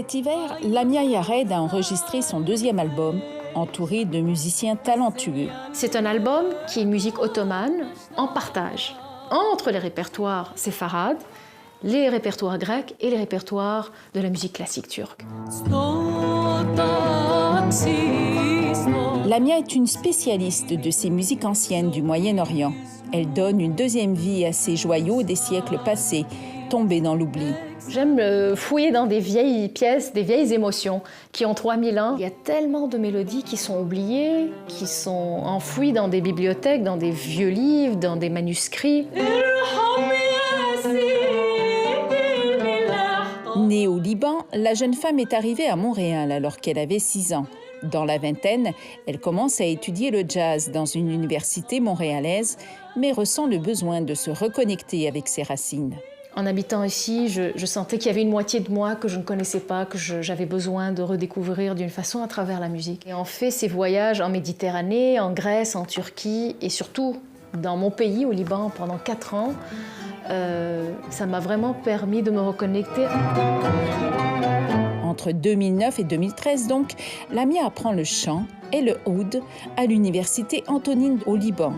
Cet hiver, Lamia Yared a enregistré son deuxième album, entouré de musiciens talentueux. C'est un album qui est une musique ottomane en partage entre les répertoires séfarades, les répertoires grecs et les répertoires de la musique classique turque. Lamia est une spécialiste de ces musiques anciennes du Moyen-Orient. Elle donne une deuxième vie à ces joyaux des siècles passés, tombés dans l'oubli. J'aime fouiller dans des vieilles pièces, des vieilles émotions qui ont 3000 ans. Il y a tellement de mélodies qui sont oubliées, qui sont enfouies dans des bibliothèques, dans des vieux livres, dans des manuscrits. Née au Liban, la jeune femme est arrivée à Montréal alors qu'elle avait 6 ans. Dans la vingtaine, elle commence à étudier le jazz dans une université montréalaise, mais ressent le besoin de se reconnecter avec ses racines. En habitant ici, je sentais qu'il y avait une moitié de moi que je ne connaissais pas, que j'avais besoin de redécouvrir d'une façon à travers la musique. Et on fait ces voyages en Méditerranée, en Grèce, en Turquie et surtout dans mon pays, au Liban, pendant 4 ans. Ça m'a vraiment permis de me reconnecter. Entre 2009 et 2013 donc, Lamia apprend le chant et le oud à l'université Antonine au Liban.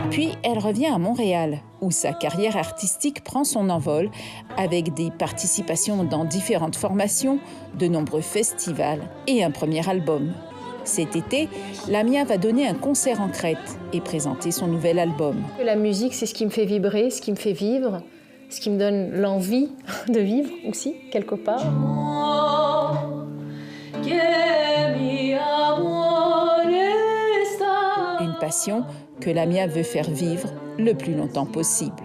Puis elle revient à Montréal, où sa carrière artistique prend son envol avec des participations dans différentes formations, de nombreux festivals et un premier album. Cet été, Lamia va donner un concert en Crète et présenter son nouvel album. La musique, c'est ce qui me fait vibrer, ce qui me fait vivre, ce qui me donne l'envie de vivre aussi, quelque part. Une passion que Lamia veut faire vivre le plus longtemps possible.